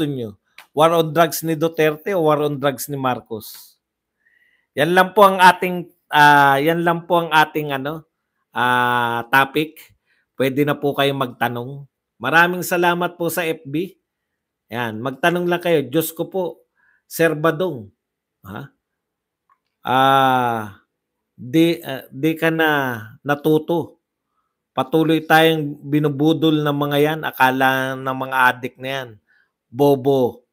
nyo? War on drugs ni Duterte o war on drugs ni Marcos? Yan lang po ang ating topic. Pwede na po kayong magtanong. Maraming salamat po sa FB. Yan, magtanong lang kayo. Diyos ko po, Sir Badong. Ha? Di ka na natuto. Patuloy tayong binubudol ng mga yan. Akala ng mga adik na yan. Bobo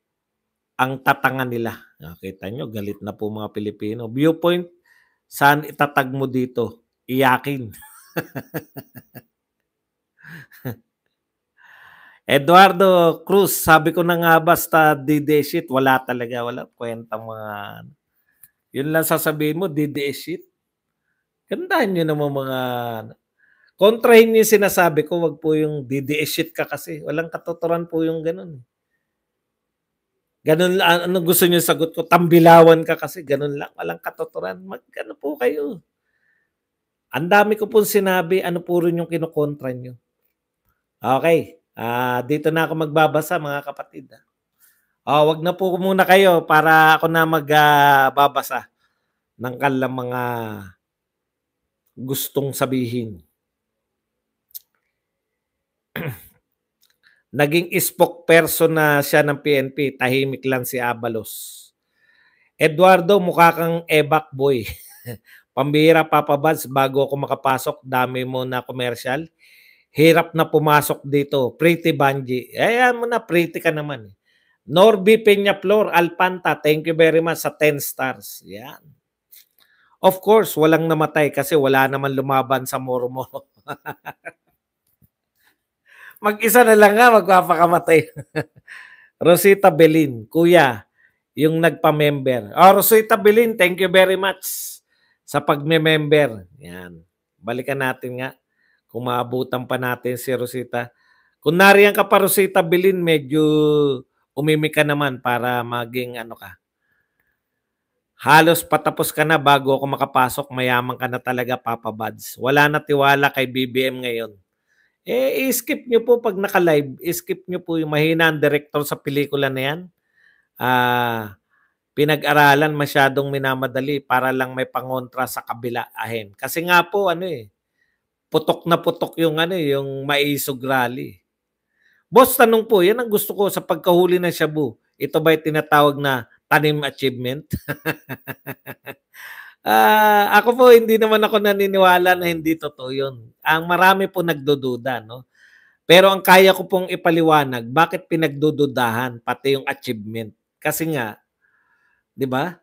ang tatangan nila. Nakita nyo, galit na po mga Pilipino. Viewpoint, saan itatag mo dito? Iyakin. Eduardo Cruz, sabi ko na nga basta DDS shit, wala talaga, wala kwentang mga yun lang sasabihin mo, DDS shit. Gandahan nyo naman mga kontrahin nyo yung sinasabi ko, wag po yung DDS shit ka kasi. Walang katotoran po yung ganun. Ganun lang, ano gusto nyo sagot ko? Tambilawan ka kasi, ganun lang, walang katotoran. Ano po kayo? Ang dami ko pong sinabi, ano po rin yung kinukontra nyo. Okay. Dito na ako magbabasa mga kapatid. Wag na po muna kayo para ako na magbabasa ng kanilang mga gustong sabihin. Naging spokesperson na siya ng PNP, tahimik lang si Abalos. Eduardo, mukha kang ebak boy. Pambihira, Papa Bads, bago ako makapasok, dami mo na commercial. Hirap na pumasok dito. Pretty Banji. Ayan mo na, pretty ka naman. Norby Peñaflor, Alpanta, thank you very much sa 10 stars. Yan. Of course, walang namatay kasi wala naman lumaban sa Moro-Moro. Mag-isa na lang nga, magpapakamatay. Rosita Belin, kuya, yung nagpa-member. Rosita Belin, thank you very much sa pagme-member. Yan. Balikan natin nga. Kung maabutan pa natin si Rosita. Kung nariyan ka pa, Rosita Bilin, medyo umimik ka naman para maging ano ka. Halos patapos ka na bago ako makapasok, mayaman ka na talaga, Papa Bads. Wala na tiwala kay BBM ngayon. I-skip nyo po pag naka-live. I-skip nyo po yung mahina ang director sa pelikula na yan. Pinag-aralan, masyadong minamadali para lang may pangontra sa kabila ahem. Kasi nga po, putok na putok yung yung maisog rally. Boss, tanong po, yan ang gusto ko sa pagkahuli ng Shabu. Ito ba'y tinatawag na tanim achievement? Ako po, hindi naman ako naniniwala na hindi totoo yun. Ang marami po nagdududa, no? Pero ang kaya ko pong ipaliwanag, bakit pinagdududahan pati yung achievement? Kasi nga, di ba?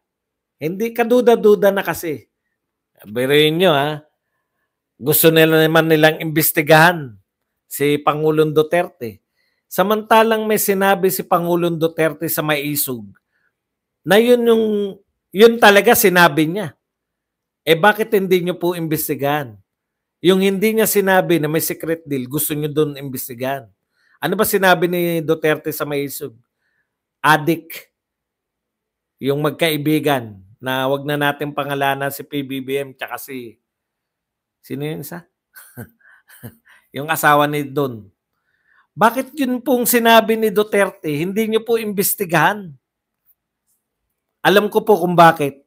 Hindi kaduda-duda na kasi. Biruin nyo, gusto nila naman nilang imbestigahan si Pangulong Duterte. Samantalang may sinabi si Pangulong Duterte sa Maisog na yun talaga sinabi niya. Bakit hindi nyo po imbestigahan? Yung hindi niya sinabi na may secret deal, gusto nyo doon imbestigahan. Ano ba sinabi ni Duterte sa Maisog? Adik. Yung magkaibigan na wag na natin pangalanan si PBBM tsaka sino yung isa? Yung asawa ni Don. Bakit yun pong sinabi ni Duterte, hindi nyo po imbestigahan? Alam ko po kung bakit.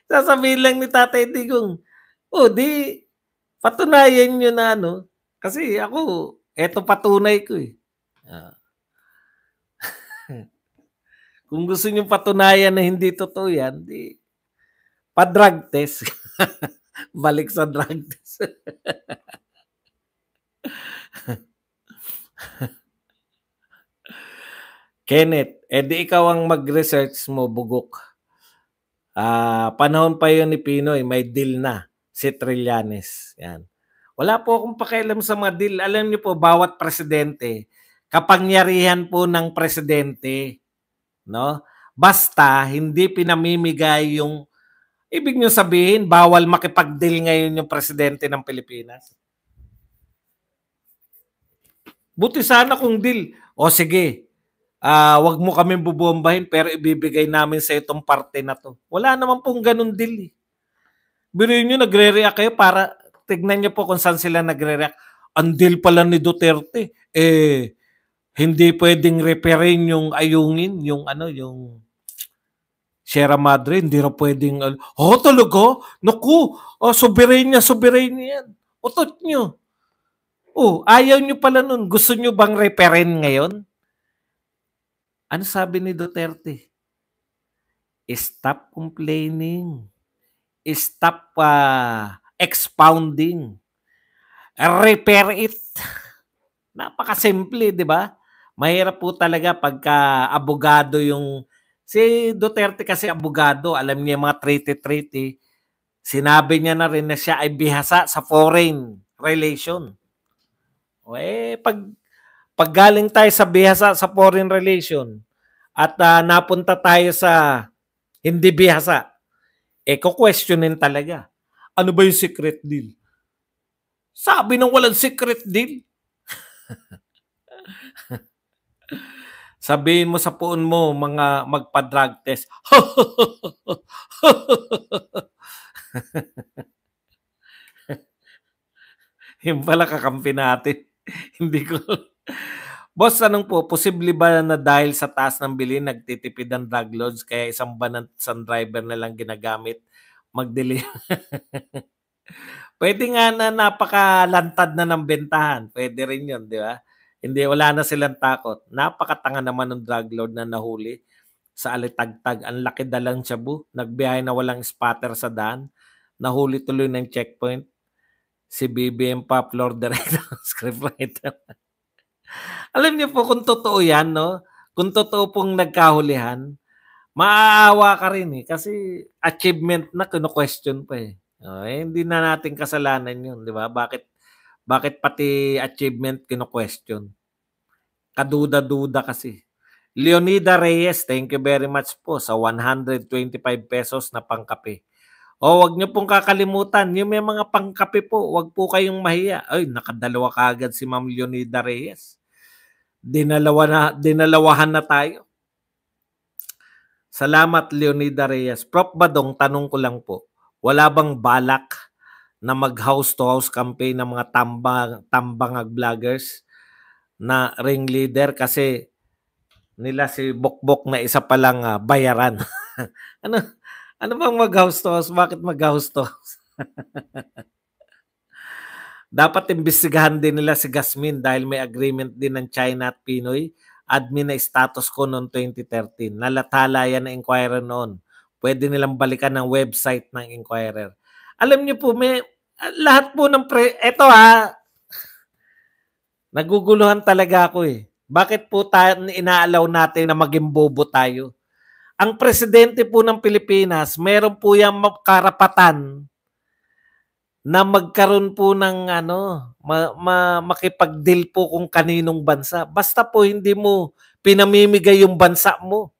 Sasabihin lang ni Tatay Digong, di, patunayan nyo na kasi ako, eto patunay ko eh. Kung gusto nyo patunayan na hindi totoo yan, di, pa-drug test. Balik sa drug test. Kenneth, di ikaw ang mag-research mo, bugok. Panahon pa yun ni Pinoy, may deal na si Trillanes. Yan. Wala po akong pakialam sa mga deal. Alam niyo po, bawat presidente, kapangyarihan po ng presidente, no? Basta hindi pinamimigay yung ibig nyo sabihin, bawal makipag-deal ngayon yung presidente ng Pilipinas. Buti sana kung deal. O sige, wag mo kami bubombahin pero ibibigay namin sa itong parte na to. Wala naman pong ganun deal. Biruin nyo, nagre-react kayo para tignan nyo po kung saan sila nagre-react. Ang deal pala ni Duterte, Hindi puwedeng refereehin yung ayungin, yung ano, yung Sierra Madre, hindi raw puwedeng talaga? Naku, soberenya, soberenya yan. Utot niyo. Ayaw niyo pala nun. Gusto niyo bang refereehin ngayon? Ano sabi ni Duterte? Stop complaining. Stop expounding. Repair it. Napakasimple, 'di ba? Mahirap po talaga pagka abogado yung si Duterte kasi abogado, alam niya yung mga treaty-treaty. Sinabi niya na rin na siya ay bihasa sa foreign relation. Pag galing tayo sa bihasa sa foreign relation at napunta tayo sa hindi bihasa, ko-questionin talaga. Ano ba yung secret deal? Sabi ng walang secret deal. Sabihin mo sa puon mo, mga magpa-drug test. Yung pala kakampi natin. Hindi ko. Boss, tanong po, posible ba na dahil sa taas ng bilhin, nagtitipid ang drug lords kaya isang banat isang driver na lang ginagamit mag-deliver? Pwede nga na napakalantad na ng bentahan. Pwede rin yun, di ba? Hindi, wala na silang takot. Napakatanga naman ng drug lord na nahuli sa alitagtag. Ang laki dalang shabu. Nagbiyahe na walang spotter sa daan. Nahuli tuloy ng checkpoint. Si BBM pa, floor director, scriptwriter. Alam niyo po kung totoo yan, no? Kung totoo pong nagkahulihan, maaawa ka rin eh. Kasi achievement na kino-question pa eh. Hindi na natin kasalanan yun, di ba? Bakit pati achievement kino-question? Kaduda-duda kasi. Leonida Reyes, thank you very much po sa 125 pesos na pangkape. Wag niyo pong kakalimutan, yung may mga pangkape po, wag po kayong mahiya. Ay, nakadalawa kaagad si Ma'am Leonida Reyes. Dinalawahan na tayo. Salamat Leonida Reyes. Prof. Badong, tanong ko lang po, wala bang balak na mag-house to house campaign ng mga tambangag vloggers na ringleader kasi nila si Bokbok na isa palang bayaran? ano ano bang mag-house to house? Bakit mag-house to house? Dapat imbestigahan din nila si Gasmin dahil may agreement din ng China at Pinoy. Admin na status ko noong 2013. Nalathala yan ng Inquirer noon. Pwede nilang balikan ng website ng Inquirer. Alam niyo po, may lahat po ng eto naguguluhan talaga ako eh. Bakit po tayo inaalaw natin na maging bobo tayo? Ang presidente po ng Pilipinas, meron po yung karapatan na magkaroon po ng makipag-deal po kung kaninong bansa. Basta po hindi mo pinamimigay yung bansa mo.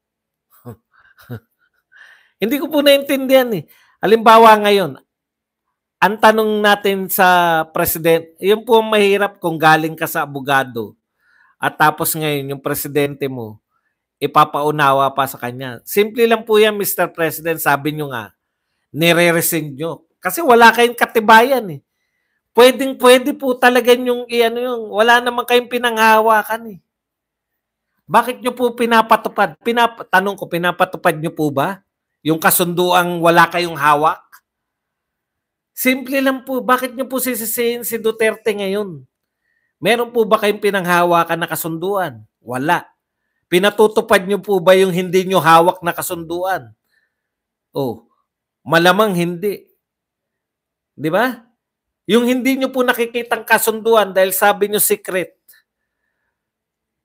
Hindi ko po naintindihan eh. Halimbawa ngayon, ang tanong natin sa president, yun po ang mahirap kung galing ka sa abogado at tapos ngayon yung presidente mo, ipapaunawa pa sa kanya. Simple lang po yan, Mr. President, sabi nyo nga, nire-rescind nyo. Kasi wala kayong katibayan eh. Pwedeng-pwede po talaga yung wala naman kayong pinanghahawakan eh. Bakit nyo po pinapatupad? Tanong ko, pinapatupad nyo po ba? Yung kasunduang wala kayong hawak? Simple lang po, bakit nyo po sisisihin si Duterte ngayon? Meron po ba kayong pinanghawakan na kasunduan? Wala. Pinatutupad nyo po ba yung hindi nyo hawak na kasunduan? Malamang hindi. Di ba? Yung hindi nyo po nakikitang kasunduan dahil sabi nyo secret,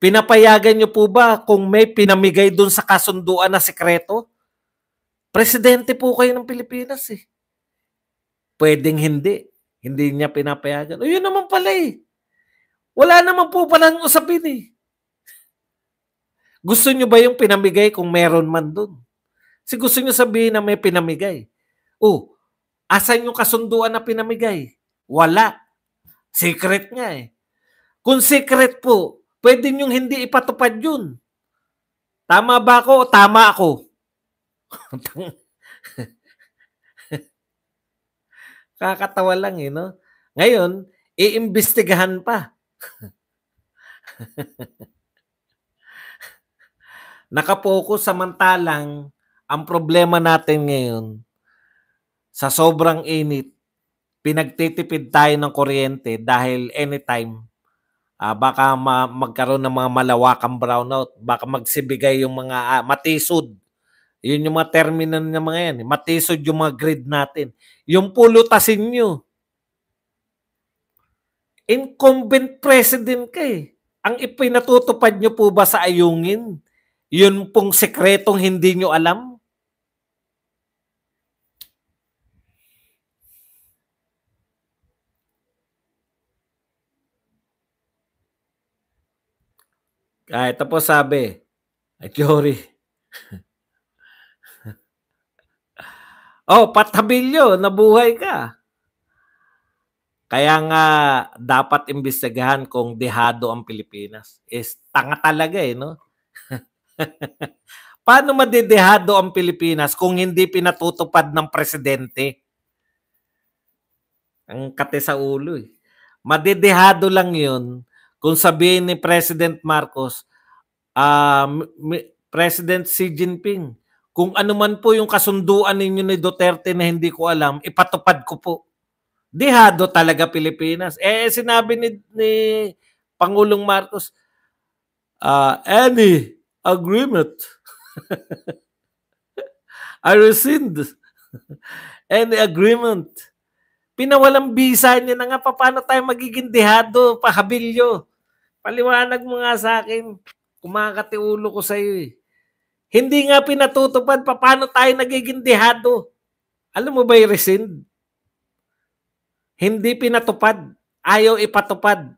pinapayagan nyo po ba kung may pinamigay dun sa kasunduan na sekreto? Presidente po kayo ng Pilipinas eh. Pwedeng hindi. Hindi niya pinapayagan. Yun naman pala eh. Wala naman po palang usapin eh. Gusto nyo ba yung pinamigay kung meron man dun? Kasi gusto nyo sabihin na may pinamigay. Asan yung kasunduan na pinamigay? Wala. Secret nga eh. Kung secret po, pwede nyo hindi ipatupad yun. Tama ba ako o tama ako? Kakatawa lang eh, no? Ngayon, iimbestigahan pa. Nakapokus, samantalang ang problema natin ngayon, sa sobrang init, pinagtitipid tayo ng kuryente dahil anytime, baka magkaroon ng mga malawakang brownout, baka magsibigay yung mga matisod. Yun yung mga termino ng mga yan. Matisod yung mga grid natin. Yung pulutasin nyo, incumbent president ka eh. Ang ipinatutupad nyo po ba sa ayungin? Yun pong sekretong hindi nyo alam? Tapos sabi, Jory, Patabilyo, nabuhay ka. Kaya nga dapat imbestigahan kung dehado ang Pilipinas. Tanga talaga eh, no? Paano madedehado ang Pilipinas kung hindi pinatutupad ng presidente? Ang kate sa ulo eh. Madedehado lang yun kung sabihin ni President Marcos, President Xi Jinping, kung ano man po yung kasunduan ninyo ni Duterte na hindi ko alam, ipatupad ko po. Dehado talaga Pilipinas. Sinabi ni Pangulong Marcos, any agreement, I rescind any agreement. Pinawalang bisa niya na nga, paano tayo magiging dehado, pahabilyo? Paliwanag mo nga sa akin, kumakati ulo ko sa iyo eh. Hindi nga pinatutupad, paano tayo nagiging dehado? Alam mo ba yung rescind? Hindi pinatupad, ayaw ipatupad.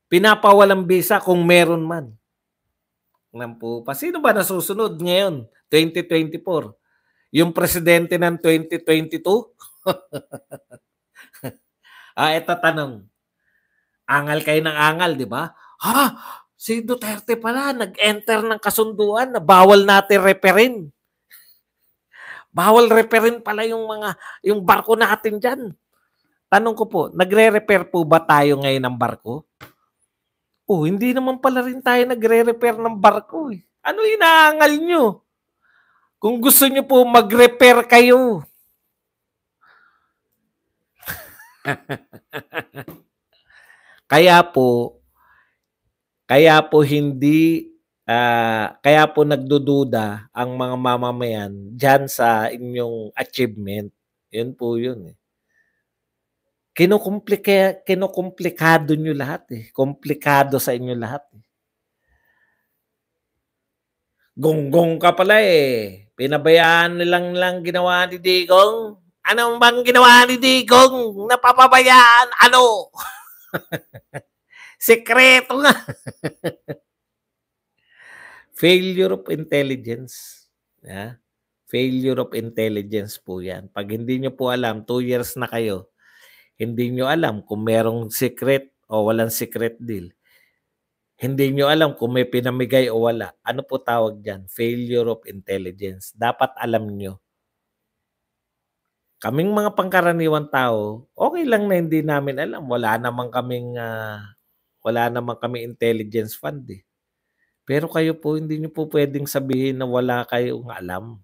Pinapawalang bisa kung meron man. Sino ba nasusunod ngayon? 2024. Yung presidente ng 2022? Ito tanong. Angal kayo ng angal, di ba? Si Duterte pala, nag-enter ng kasunduan na bawal natin reperin. Bawal reperin pala yung barko natin dyan. Tanong ko po, nagre-repair po ba tayo ngayon ng barko? Hindi naman pala rin tayo nagre-repair ng barko eh. Ano inaangal nyo? Kung gusto nyo po mag-repair kayo. Kaya po nagdududa ang mga mamamayan diyan sa inyong achievement. Yun po yun eh. Kinukumplikado nyo lahat eh. Komplikado sa inyo lahat eh. Gonggong ka pala eh. Pinabayaan nilang ginawa ni Digong. Anong bang ginawa ni Digong? Napapabayaan? Ano? Sekreto nga. Failure of intelligence. Yeah? Failure of intelligence po yan. Pag hindi nyo po alam, 2 years na kayo, hindi nyo alam kung merong secret o walang secret deal. Hindi nyo alam kung may pinamigay o wala. Ano po tawag dyan? Failure of intelligence. Dapat alam nyo. Kaming mga pangkaraniwan tao, okay lang na hindi namin alam. Wala naman kaming intelligence fund eh. Pero kayo po, hindi nyo po pwedeng sabihin na wala kayong alam.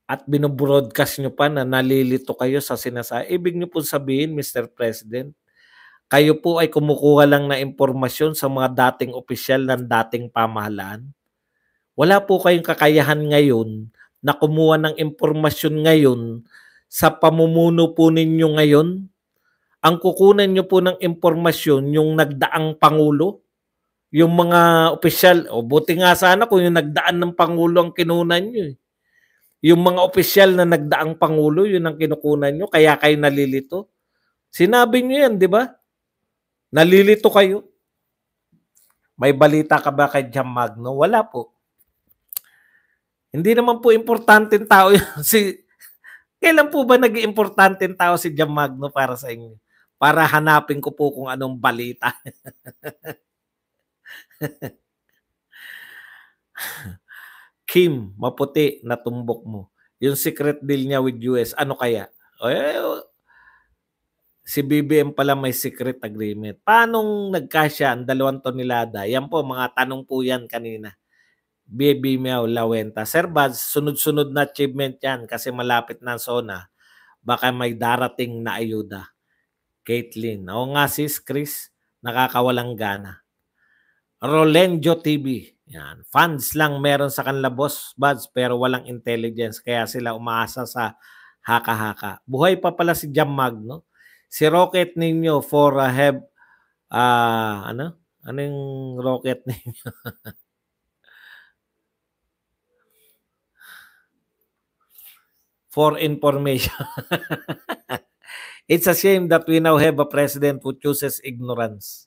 At binobroadcast nyo pa na nalilito kayo sa sinasabi. Ibig nyo po sabihin, Mr. President, kayo po ay kumukuha lang na impormasyon sa mga dating opisyal ng dating pamahalaan. Wala po kayong kakayahan ngayon na kumuha ng impormasyon ngayon sa pamumuno po ninyo ngayon. Ang kukunan nyo po ng impormasyon yung nagdaang Pangulo, yung mga opisyal. Buti nga sana kung yung nagdaan ng Pangulo ang kinunan nyo. Yung mga opisyal na nagdaang Pangulo, yun ang kinukunan nyo, kaya kayo nalilito. Sinabi nyo yan, di ba? Nalilito kayo. May balita ka ba kay Jam Magno? Wala po. Hindi naman po importanteng tao yun. Kailan po ba naging importanteng tao si Jam Magno para sa inyo? Para hanapin ko po kung anong balita. Kim, maputi, natumbok mo. Yung secret deal niya with US, ano kaya? Si BBM pala may secret agreement. Paanong nagkasya ang 2 tonelada? Yan po, mga tanong po yan kanina. Baby Meow Lawenta. Sir Bads, sunod-sunod na achievement yan kasi malapit na ang SONA. Baka may darating na ayuda. Caitlin. Oo nga sis, Chris. Nakakawalang gana. Rolenjo TV. Yan. Fans lang meron sa kanila boss Bads pero walang intelligence kaya sila umaasa sa haka-haka. Buhay pa pala si Jam Magno. Si Rocket ninyo for have ano? Ano yung rocket ninyo? For information. It's a shame that we now have a president who chooses ignorance.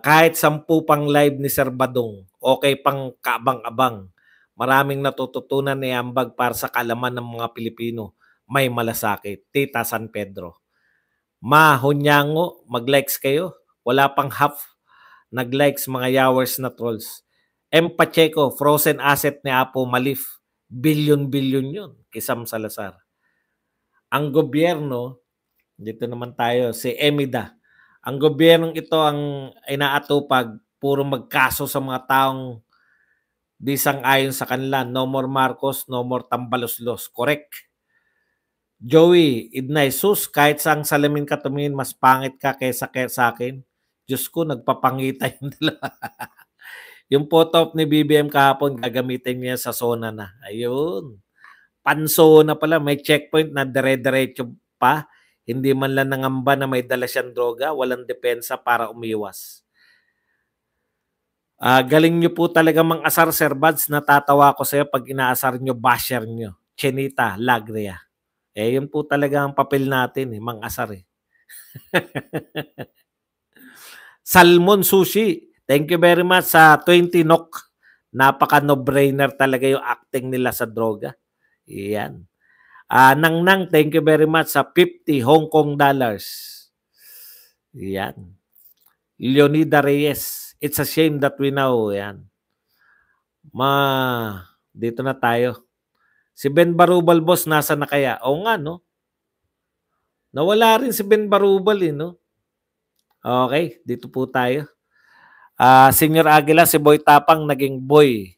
Kahit 10 pang live ni Sir Badong, okay pang kaabang-abang. Maraming natututunan ni Ambag para sa kaalaman ng mga Pilipino. May malasakit. Tita San Pedro. Ma, Hunyango, mag-likes kayo. Wala pang half nag-likes mga yawers na trolls. M. Pacheco, frozen asset ni Apo Malif. Bilyon-bilyon yun. Kisam Salazar. Ang gobyerno, dito naman tayo, si Emida. Ang gobyernong ito ang inaatupag, puro magkaso sa mga taong di sang-ayon sa kanila. No more Marcos, no more Tambaloslos. Correct. Joey, Idnay, sus, kahit saang salamin ka tumingin, mas pangit ka kaysa sa akin. Diyos ko, nagpapangita yung dalawa. Yung photo op ni BBM kahapon, gagamitin niya sa SONA na. Ayun. Pansona pala, may checkpoint na dire-diretso pa. Hindi man lang nangamba na may dala siyang droga, walang depensa para umiwas. Galing nyo po talaga mang-asar, Sir Bads. Natatawa ko sa'yo pag inaasar nyo, basher nyo. Chinita, Lagria. Yun po talaga ang papel natin, mang-asar eh. Salmon Sushi, thank you very much sa 20 NOK. Napaka no-brainer talaga yung acting nila sa droga. Iyan. Nang, thank you very much sa 50 Hong Kong dollars. Iyan. Leonida Reyes, it's a shame that we know. Iyan. Dito na tayo. Si Ben Barubal, boss, nasa na kaya? O nga, no? Nawala rin si Ben Barubal, no? Okay, dito po tayo. Senior Aguila, si Boy Tapang naging boy.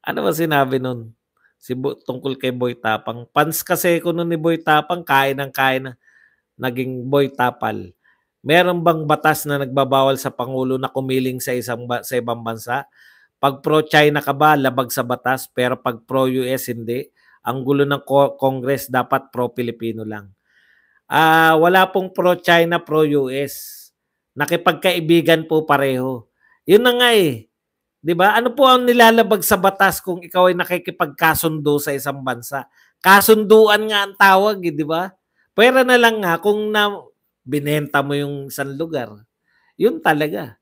Ano ba sinabi nun? Tungkol kay Boy Tapang. Fans kasi ko nun ni Boy Tapang, kain na naging Boy Tapal. Meron bang batas na nagbabawal sa Pangulo na kumiling sa ibang bansa? Pag pro-China ka ba, labag sa batas, pero pag pro-US, hindi. Ang gulo ng Congress, dapat pro-Pilipino lang. Wala pong pro-China, pro-US. Nakipagkaibigan po pareho. Yun na nga eh. 'Di ba? Ano po ang nilalabag sa batas kung ikaw ay nakikipagkasundo sa isang bansa? Kasunduan nga ang tawag, eh, 'di ba? Pwera na lang nga kung binenta mo yung isang lugar. Yun talaga.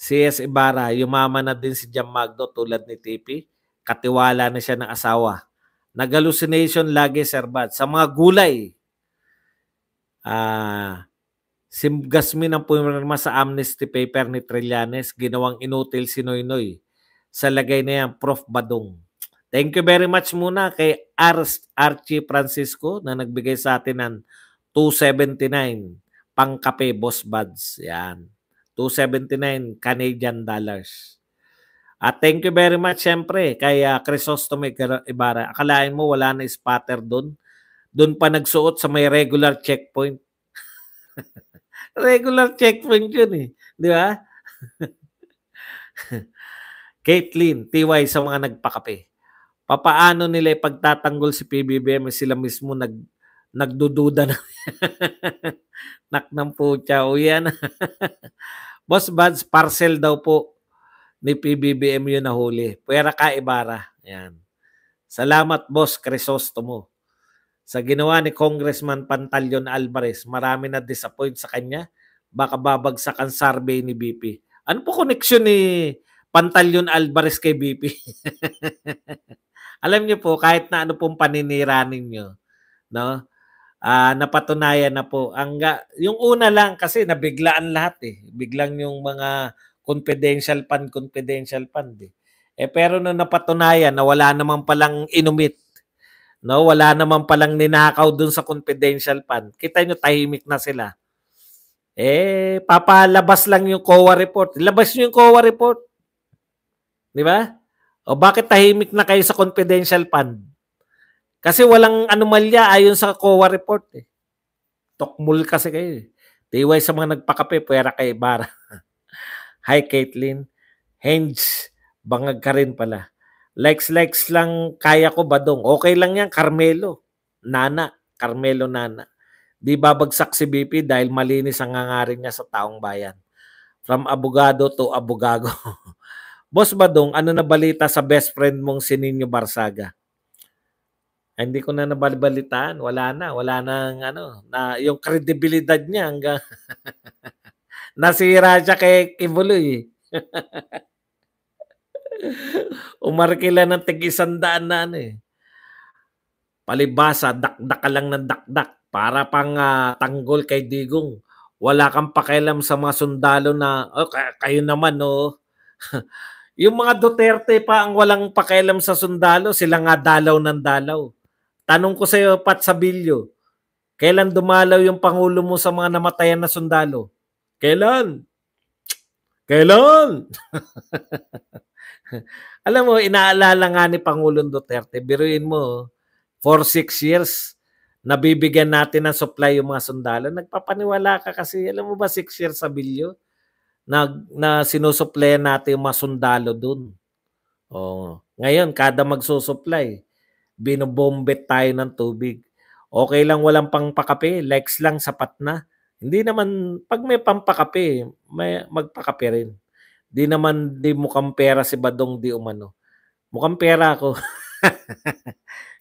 CS Ibarra, yumaman na din si Jam Magno tulad ni TP. Katiwala na siya ng asawa. Nag-hallucination lagi, Sir Bad. Sa mga gulay, si Gasmin ang pumirma sa amnesty paper ni Trillanes, ginawang inutil si Noynoy. Sa lagay na yan, Prof. Badong. Thank you very much muna kay Archie Francisco na nagbigay sa atin ng 279 pangkape, Boss Buds. Yan. 279 Canadian dollars. At thank you very much siyempre kay Crisostome Ibarra. Akalain mo wala na spatter doon. Doon pa nagsuot sa may regular checkpoint. Regular checkpoint yun eh. Di ba? Caitlin, TY sa mga nagpakape. Papaano nila ipagtatanggol si PBBM? Sila mismo nagdududa na. Naknang po siya. O yan. Boss Buds, parcel daw po ni PBBM yun nahuli. Pwera ka, Ibarra. Yan. Salamat, Boss Crisostomo. Sa ginawa ni Congressman Pantaleon Alvarez, marami na disappoint sa kanya. Baka babagsak ang survey ni BP. Ano po connection ni Pantaleon Alvarez kay BP? Alam niyo po, kahit na ano pong paninira ninyo, no? Napatunayan na po. Yung una lang kasi nabiglaan lahat eh. Biglang yung mga confidential fund eh. Pero nung napatunayan na wala naman palang inumit No, wala naman palang ninakaw dun sa confidential fund. Kita nyo, tahimik na sila. Papalabas lang yung COA report. Labas nyo yung COA report. Di ba? O bakit tahimik na kayo sa confidential fund? Kasi walang anomalya ayon sa COA report. Tokmul kasi kayo. Tiway sa mga nagpakape, pwera kay Ibarra. Hi, Caitlin. Henge, bangag ka rin pala. Likes lang kaya ko, Badong. Okay lang yan, Carmelo. Carmelo Nana. Di babagsak si BP dahil malinis ang hangarin niya sa taong bayan. From abogado to abogago. Boss Badong, ano na balita sa best friend mong si Nino Barsaga? Hindi ko na nabalitaan. Wala na na yung kredibilidad niya hanggang nasira siya kay Kibuloy. Umarkila ng tig-100 na palibasa, dakdak ka lang ng dakdak para pang tanggol kay Digong. Wala kang pakialam sa mga sundalo na kayo naman yung mga Duterte pa ang walang pakialam sa sundalo, sila nga dalaw ng dalaw. Tanong ko sa iyo, Pat Sabilio, kailan dumalaw yung pangulo mo sa mga namatayan na sundalo? Kailan? Alam mo, inaalala nga ni Pangulong Duterte, biruin mo, for 6 years, nabibigyan natin ng supply yung mga sundalo. Nagpapaniwala ka kasi, alam mo ba 6 years sa bilyo? Na sinusupply natin yung mga sundalo dun. Ngayon, kada magsusupply, binobombet tayo ng tubig. Okay lang walang pangpakape, likes lang, sapat na. Hindi naman, pag may pampakape, may magpakape rin. Di mukhang pera si Badong di umano. Mukhang pera ako.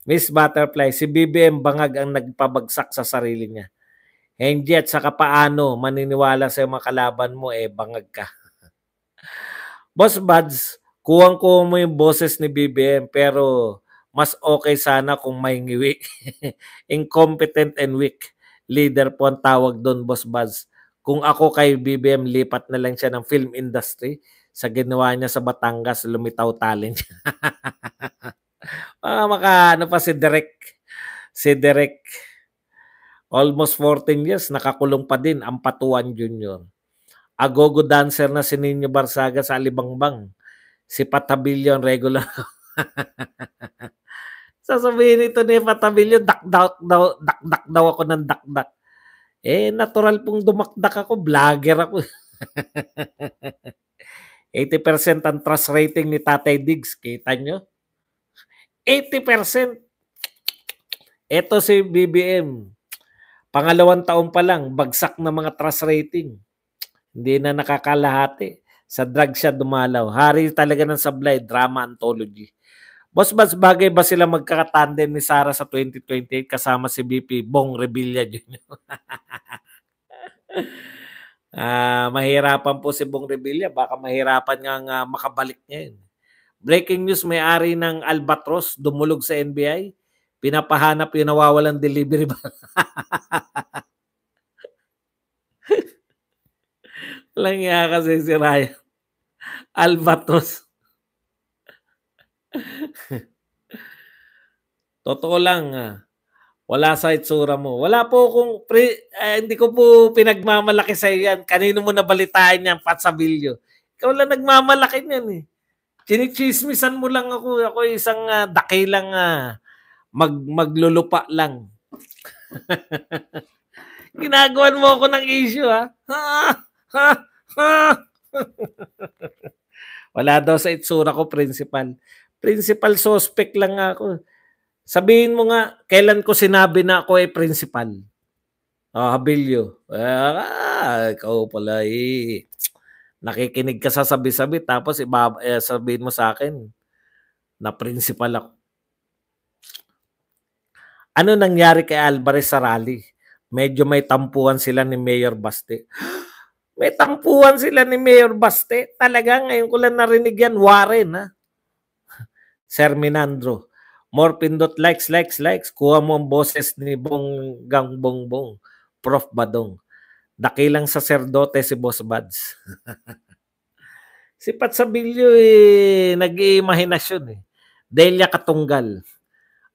Miss Butterfly, si BBM bangag ang nagpabagsak sa sarili niya. Hindi at saka paano maniniwala sa mga kalaban mo, bangag ka. Boss Buds, kuwang-kuha mo yung boses ni BBM pero mas okay sana kung may ngiwi. Incompetent and weak. Leader po ang tawag doon, Boss Buds. Kung ako kay BBM, lipat na lang siya ng film industry. Sa ginawa niya sa Batangas, lumitaw talent siya. Si Derek. Almost 14 years, nakakulong pa din ang Patuan Jr. Agogo dancer na si Nino Barsaga sa Alibangbang. Si Patabilyon regular. Sasabihin ito ni Patabilyon, dakdak daw ako ng dakdak. Natural pong dumakdak ako, vlogger ako. 80% ang trust rating ni Tatay Diggs, kita nyo? 80%. Ito si BBM. Pangalawang taon pa lang, bagsak na mga trust rating. Hindi na nakakalahati. Sa drug siya dumalaw. Hari talaga ng sablay, drama anthology. Boss Bats, bagay ba sila magkakatandem ni Sara sa 2028 kasama si BP Bong Revilla Jr.? Mahirapan po si Bong Revilla. Baka mahirapan nga makabalik niya yun. Breaking news, may-ari ng Albatros dumulog sa NBI. Pinapahanap yung nawawalang delivery ba? Lang nga kasi si Ryan. Albatros. Totoo lang. Wala sa itsura mo. Wala po kung hindi ko po pinagmamalaki sa yan. Kanino mo nabalitaan yan, Pat Sabilio? Ikaw lang nagmamalaki niyan Chinichismisan mo lang ako. Ako isang dakilang maglulupa lang. Ginagawan mo ako ng issue Wala daw sa itsura ko, principal. Principal suspect lang ako. Sabihin mo nga, kailan ko sinabi na ako principal? Habilio. Ikaw pala nakikinig ka sa sabi-sabi tapos sabihin mo sa akin na principal ako. Ano nangyari kay Alvarez sa rally? Medyo may tampuhan sila ni Mayor Baste. May tampuhan sila ni Mayor Baste. Talaga, ngayon ko lang narinig yan. Warren, Sir Minandro. More pindot likes. Kuha mo ang boses ni Bonggang Bongbong. Prof. Badong. Dakilang saserdote si Boss Buds. Si Pat Sabilio nag-iimahinasyon Delia Katunggal.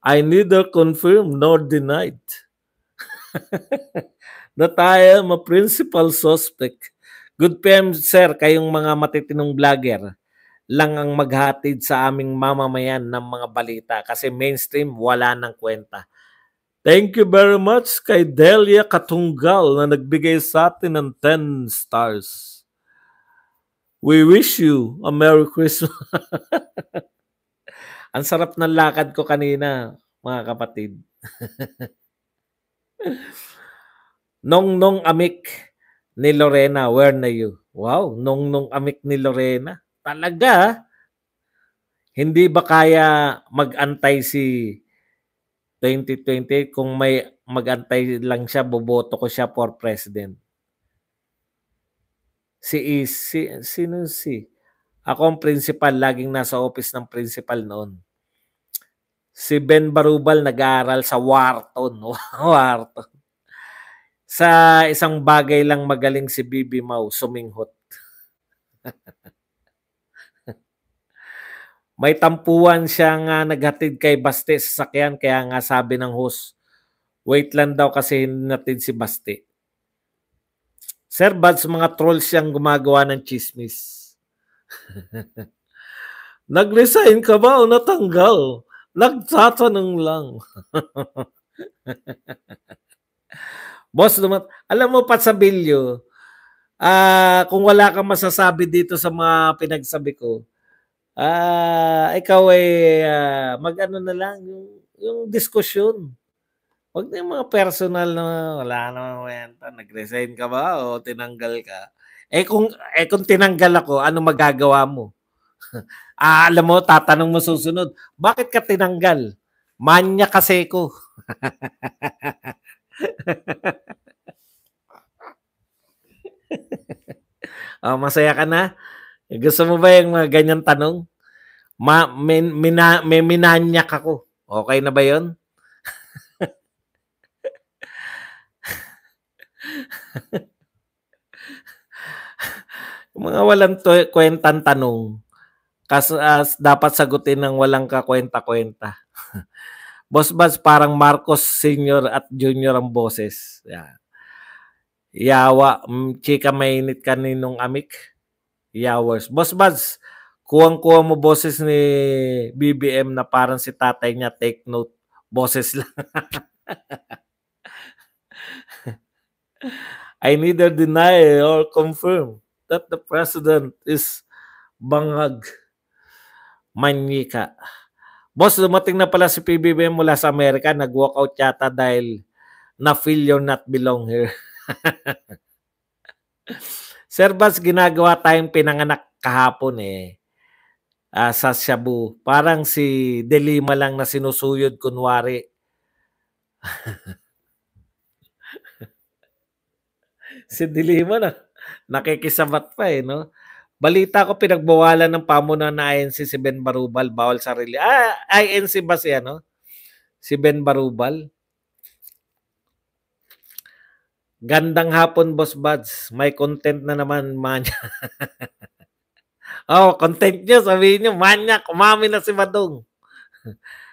I neither confirm nor denied that I am a principal suspect. Good PM, sir, kayong mga matitinong vlogger lang ang maghatid sa aming mamamayan ng mga balita kasi mainstream wala nang kwenta. Thank you very much kay Delia Katunggal na nagbigay sa atin ng 10 stars. We wish you a Merry Christmas. Ang sarap ng lakad ko kanina, mga kapatid. Nong amik ni Lorena, where na you? Wow, nong amik ni Lorena. Talaga, hindi ba kaya mag-antay si 2020 kung may mag-antay lang siya, boboto ko siya for president. Sino si? Ako ang principal, laging nasa office ng principal noon. Si Ben Barubal nag-aaral sa Wharton. Wharton. Sa isang bagay lang magaling si Bibi Mau, suminghot. May tampuan siya nga naghatid kay Basti sa sakyan, kaya nga sabi ng host, wait lang daw kasi hinatid si Basti. Sir Bads, mga trolls siyang gumagawa ng chismis. Nag-resign ka ba o natanggal? Nagtatanong lang. Boss, alam mo pa sa Bilyo, kung wala kang masasabi dito sa mga pinagsabi ko, ikaw ay mag-ano na lang, yung diskusyon. Huwag na yung mga personal na wala namang kwenta. Nag-resign ka ba o tinanggal ka? Kung tinanggal ako, ano magagawa mo? Alam mo, tatanong mo susunod, bakit ka tinanggal? Manya kasi ko. Masaya ka na? Gusto mo ba yung mga ganyan tanong? May minanyak ako. Okay na ba yon? Mga walang kwentang tanong, dapat sagutin ng walang kakwenta-kwenta. Boss Baz, parang Marcos Senior at Junior ang boses. Yeah. Yawa, chika mainit kaninong amik. Yowers. Boss Baz, kuwang-kuwa mo boses ni BBM na parang si tatay niya, take note. Boses lang. I neither deny or confirm that the president is bangag manyika. Boss, dumating na pala si PBBM mula sa Amerika. Nag-walkout yata dahil na-feel you're not belong here. Sir Bas, ginagawa tayong pinanganak kahapon sa Shabu. Parang si Delima lang na sinusuyod kunwari. Si Delima na nakikisabat pa no? Balita ko pinagbawalan ng pamunuan na INC si Ben Barubal, bawal sarili. INC ba siya, no? Si Ben Barubal. Gandang hapon, Boss Buds. May content na naman, manya. Content nyo, sabihin nyo, manyak, umami na si Badong.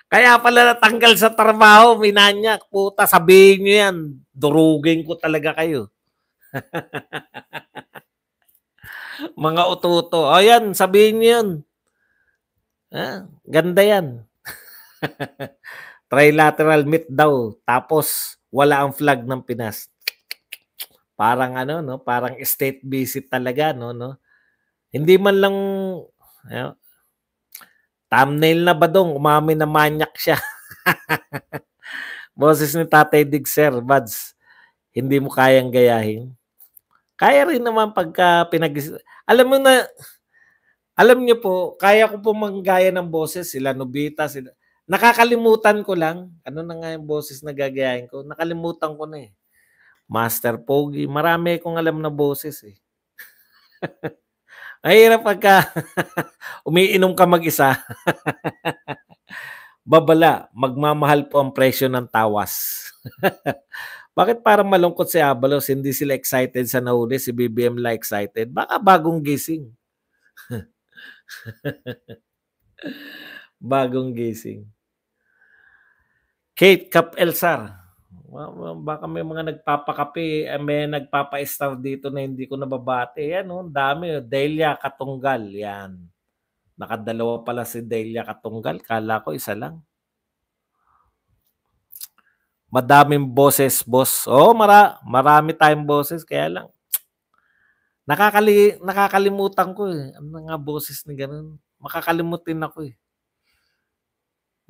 Kaya pala natanggal sa trabaho, minanyak. Puta, sabihin nyo yan. Durugin ko talaga kayo. Mga ututo. Yan, sabihin nyo yun. Ganda yan. Trilateral meet daw. Tapos, wala ang flag ng Pinas. Parang no? Parang state visit talaga, no? Hindi man lang, thumbnail na Badong, umami na manyak siya. Boses ni Tatay Dig, Sir Buds, hindi mo kayang gayahin. Kaya rin naman pagka alam niyo po, kaya ko po manggaya ng boses, sila Nobita, nakakalimutan ko lang, ano na nga yung boses na gagayahin ko, nakalimutan ko na Master Pogi, marami akong alam na boses Mahirap pagka umiinom ka mag-isa. Babala, magmamahal po ang presyo ng tawas. Bakit parang malungkot si Abalos? Hindi sila excited sa nahuli, si BBM la excited. Baka bagong gising. Bagong gising. Kate Cap Elsar. Baka may mga nagpapakape, may nagpapa-star dito na hindi ko nababati. Yan, oh, dami. Oh. Delia Katunggal, yan. Nakadalawa pala si Delia Katunggal. Kala ko isa lang. Madaming boses, boss. Oh, marami tayong boses. Kaya lang, nakakalimutan ko eh. Ano nga boses ni ganun? Makakalimutin ako eh.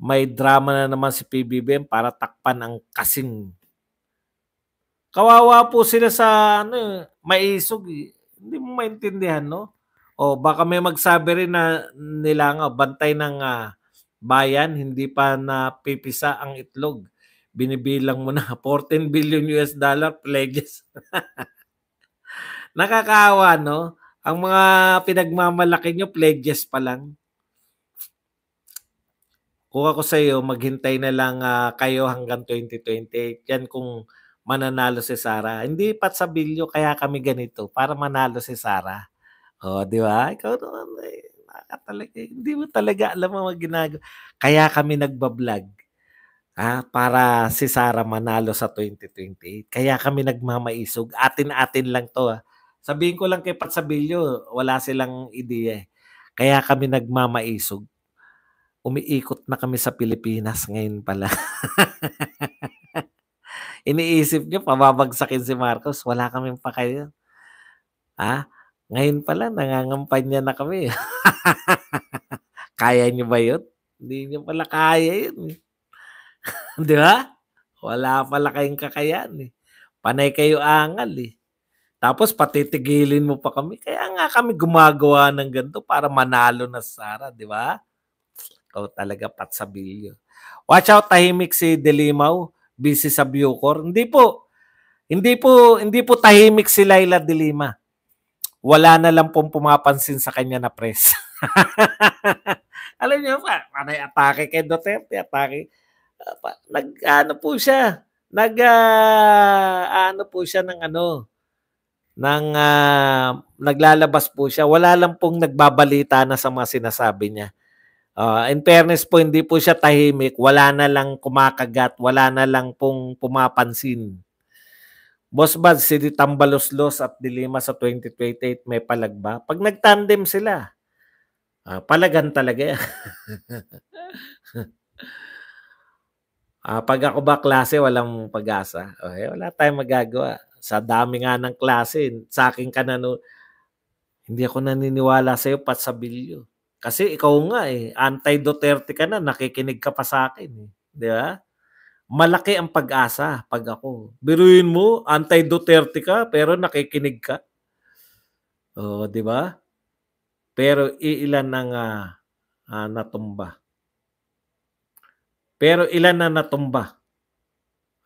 May drama na naman si PBBM para takpan ang kasing. Kawawa po sila sa ano, maisog eh. Hindi mo maintindihan, no? O baka may magsabi rin na nila nga bantay ng bayan, hindi pa napipisa ang itlog. Binibilang mo na 14 billion US dollar pledges. Nakakaawa, no? Ang mga pinagmamalaki nyo, pledges pa lang. Kung ako sa iyo, maghintay na lang kayo hanggang 2028. Yan kung mananalo si Sara. Hindi pat sa bilyo kaya kami ganito para manalo si Sara. Oh, di ba? Ikaw naman talaga, hindi mo talaga alam ang ginagawa. Kaya kami nagba-vlog. Para si Sara manalo sa 2028. Kaya kami nagmamaisog. Atin-atin lang to. Sabihin ko lang kay Pat Sabilyo, wala silang ideya. Kaya kami nagmamaisog. Umiikot na kami sa Pilipinas ngayon pala. Iniisip nyo, pababagsakin si Marcos. Wala kaming pakayo. Ngayon pala, nangangampanya na kami. Kaya nyo ba yun? Hindi nyo pala kaya yun. Di ba? Wala pala kayong kakayan. Panay kayo angal eh. Tapos patitigilin mo pa kami. Kaya nga kami gumagawa ng ganito para manalo na Sara, di ba? O talaga Pat Sabilyo. Watch out, tahimik si Delimaw, busy sa Bucor. Hindi po tahimik si Laila de Lima. Wala na lang pong pumapansin sa kanya na press. Alam niyo pa, panay atake kay Duterte, atake. Nag-ano po siya. Ano po siya ng naglalabas po siya. Wala lang pong nagbabalita na sa mga sinasabi niya. In fairness po, hindi po siya tahimik. Wala na lang kumakagat. Wala na lang pong pumapansin. Boss Bad, si Tambaloslos at Dilima sa 2028 may palag ba? Pag nagtandem sila, palagan talaga. Pag ako ba klase, walang pag-asa. Wala tayong magagawa. Sa dami nga ng klase, sa akin ka hindi ako naniniwala sa'yo, Pat Sabilyo. Kasi ikaw nga anti-Duterte ka na, nakikinig ka pa sa akin. Di ba? Malaki ang pag-asa pag ako. Biruin mo, anti-Duterte ka, pero nakikinig ka. Di ba? Pero ilan ang natumba. Pero ilan na natumba?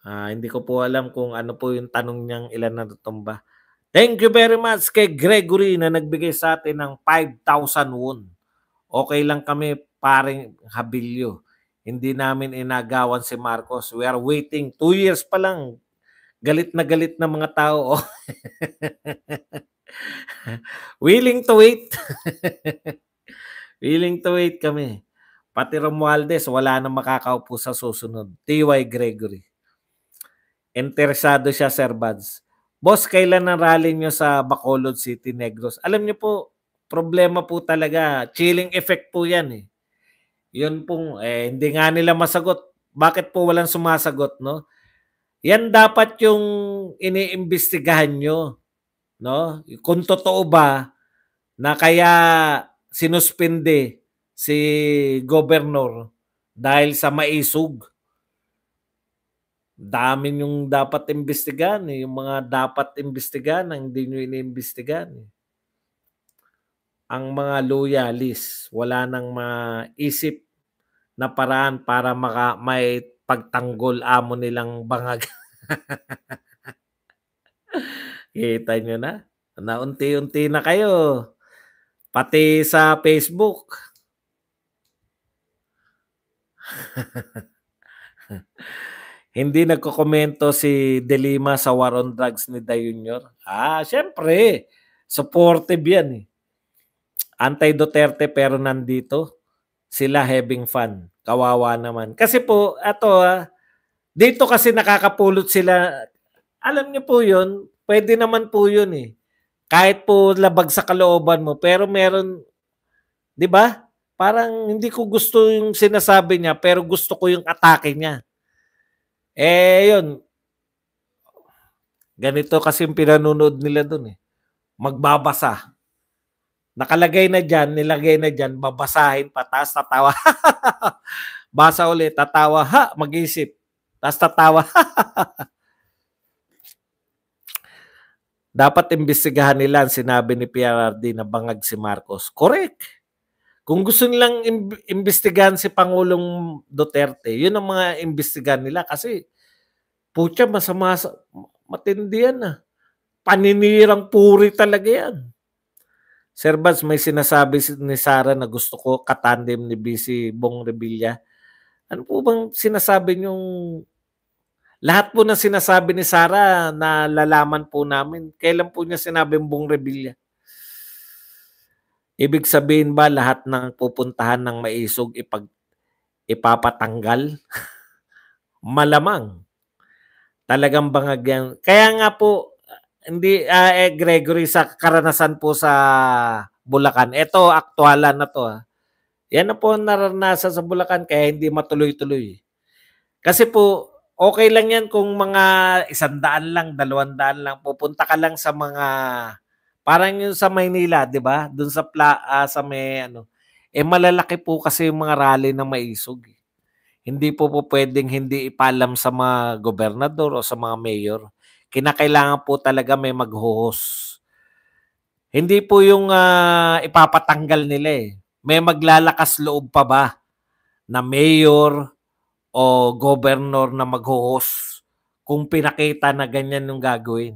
Hindi ko po alam kung ano po yung tanong niyang ilan na natumba. Thank you very much kay Gregory na nagbigay sa atin ng 5,000 won. Okay lang kami, paring Habilyo. Hindi namin inagawan si Marcos. We are waiting. 2 years pa lang. Galit na mga tao. Willing to wait. Willing to wait kami. Pati Romualdez, wala nang makakaupo sa susunod. T.Y. Gregory. Interesado siya, Sir Buds. Boss, kailan ang rally nyo sa Bacolod City, Negros? Alam nyo po, problema po talaga. Chilling effect po yan eh. Yun pong, hindi nga nila masagot. Bakit po walang sumasagot, no? Yan dapat yung iniimbestigahan nyo, no? Kung totoo ba na kaya sinuspende si gobernador dahil sa maisog. Dami yung dapat imbestigahan yung mga dapat imbestigahan ang hindi nyo iniimbestigahan Ang mga loyalist, wala nang maisip na paraan para may pagtanggol amo nilang bangag. Kita nyo na? Naunti-unti na kayo. Pati sa Facebook. Hindi nagko-komento si De Lima sa war on drugs ni Day Junior. Syempre. Supportive yan Anti-Duterte pero nandito. Sila having fun. Kawawa naman. Kasi po, ito Dito kasi nakakapulot sila, alam niyo po yun, pwede naman po yun eh. Kahit po labag sa kalooban mo, pero meron, di ba? Parang hindi ko gusto yung sinasabi niya, pero gusto ko yung atake niya. Yun. Ganito kasi yung pinanonood nila dun eh. Magbabasa. Nakalagay na dyan, nilagay na dyan, babasahin pa, taas tatawa. Basa ulit, tatawa, ha, mag-isip. Taas tatawa. Dapat imbestigahan nila ang sinabi ni PRRD na bangag si Marcos. Correct. Kung gusto nilang imbestigahan si Pangulong Duterte, yun ang mga imbestigahan nila kasi putya, masama, matindi yan ah. Paninirang puri talaga yan. Sir Baz, may sinasabi ni Sara na gusto ko katandem ni BC Bong Revilla. Ano po bang sinasabi niyong lahat po ng sinasabi ni Sara na lalaman po namin? Kailan po niya sinabing Bong Revilla? Ibig sabihin ba lahat ng pupuntahan ng Maisog ipapatanggal? Malamang. Talagang bangag yan. Kaya nga po, hindi Gregory, sa karanasan po sa Bulacan. Ito, aktualan na to. Yan na po naranasan sa Bulacan kaya hindi matuloy-tuloy. Kasi po, okay lang yan kung mga 100 lang, 200 lang. Pupunta ka lang sa mga, parang yung sa Maynila, di ba? Doon sa, sa may, ano. Malalaki po kasi yung mga rally ng Maisog. Hindi po pwedeng hindi ipalam sa mga gobernador o sa mga mayor. Kinakailangan po talaga may maghuhos. Hindi po yung ipapatanggal nila eh. May maglalakas loob pa ba na mayor o governor na maghuhos kung pinakita na ganyan yung gagawin?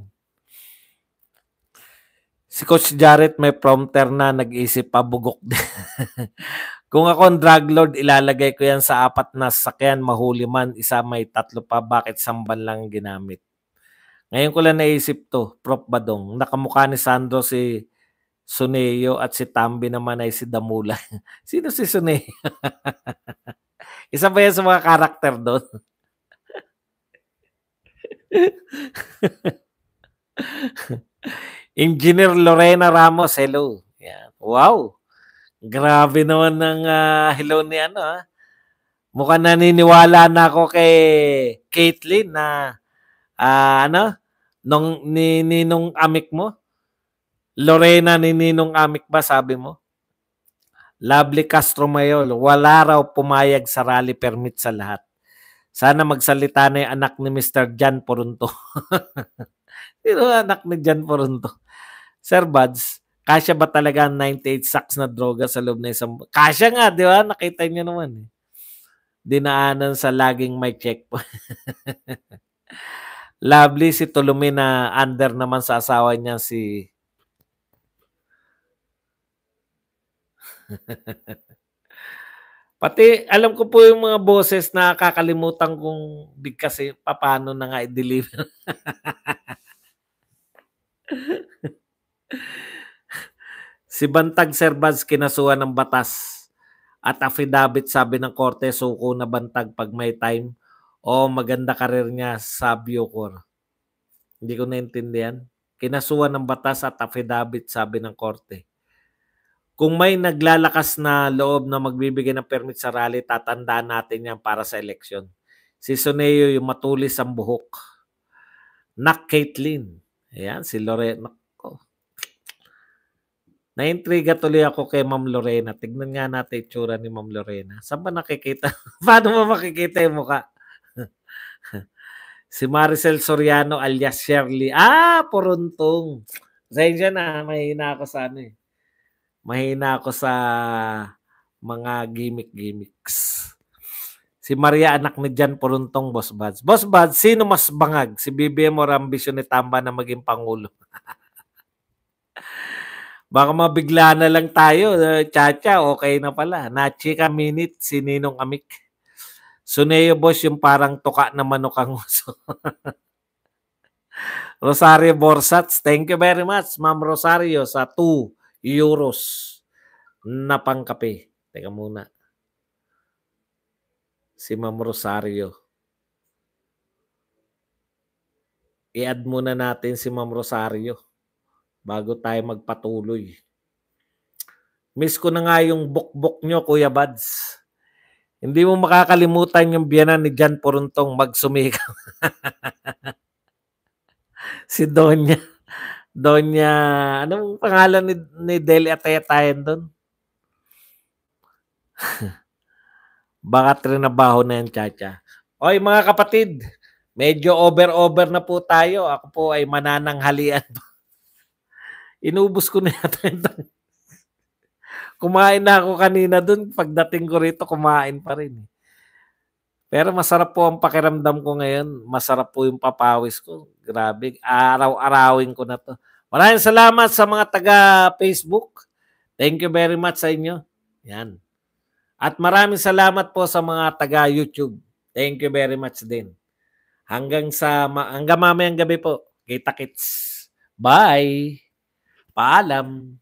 Si Coach Jarrett may prompter na, nag-isip pa, bugok din. Kung ako ang drug lord, ilalagay ko yan sa 4 na sasakyan, mahuli man, isa may 3 pa, bakit samban lang ginamit? Ngayon ko lang naisip to, Prof. Badong. Nakamukha ni Sandro si Suneo at si Tambi naman ay si Damula. Sino si Suneo? Isa ba yan sa mga karakter doon? Engineer Lorena Ramos, hello. Yan. Wow. Grabe naman ng hello ni ano ha. Mukhang naniniwala na ako kay Caitlyn na ano, ninong amik mo? Lorena ni Ninong Amik ba sabi mo? Lovely Castro Mayol, wala raw pumayag sa rally permit sa lahat. Sana magsalita na yung anak ni Mr. Jan Porunto. Sino anak ni Jan Porunto? Sir Buds, kasya ba talaga 98 sacks na droga sa loob na isang... Kasya nga, di ba? Nakita niyo naman. Dinaanan sa laging may checkpoint. Lovely si Tulumin na under naman sa asawa niya si... Pati alam ko po yung mga boses na kakalimutan kong bigkas paano na nga i-deliver. Si Bantag Sir Baz kinasuhan ng batas at affidavit, sabi ng korte, suko na Bantag pag may time o maganda karir niya sa Bucor. Hindi ko naintindihan. Kinasuhan ng batas at affidavit, sabi ng korte. Kung may naglalakas na loob na magbibigay ng permit sa rally, tatandaan natin yan para sa eleksyon. Si Soneo yung matulis ang buhok. Nak Caitlyn. Ayan, si Lorena. Naintriga tuloy ako kay Ma'am Lorena. Tignan nga natin itsura ni Ma'am Lorena. Saan ba nakikita? Paano mo makikita yung mukha? Si Maricel Soriano alias Shirley. Puruntong. Pasensya na, mahina ako sa ano eh. Mahina ako sa mga gimmick-gimmicks. Si Maria, anak ni Jan Puruntong, Boss Buds. Boss Buds, sino mas bangag? Si BBM o ambisyon ni Tamba na maging Pangulo? Baka mabigla na lang tayo. Chacha, okay na pala. Nachika minute, si Ninong Amik. Suneo Boss, yung parang tuka na manok ang uso. Rosario Borsats, thank you very much, Ma'am Rosario, sa 2 euros na pangkape. Teka muna. Si Ma'am Rosario. I-add muna natin si Ma'am Rosario bago tayo magpatuloy. Miss ko na nga yung bukbok nyo, Kuya Bads. Hindi mo makakalimutan yung biyanan ni Jan Poruntong magsumikap. Si Donya. Donya, anong pangalan ni Deli Atayatayan doon? Baka trinabaho na yan, Chacha. Oy, mga kapatid, medyo over na po tayo. Ako po ay manananghalian. Inubos ko na yata. Kumain na ako kanina doon. Pagdating ko rito, kumain pa rin. Pero masarap po ang pakiramdam ko ngayon. Masarap po yung papawis ko. Grabe. Araw-arawin ko na to. Maraming salamat sa mga taga-Facebook. Thank you very much sa inyo. Yan. At maraming salamat po sa mga taga-YouTube. Thank you very much din. Hanggang mamayang gabi po. Kita-kits. Bye. Paalam.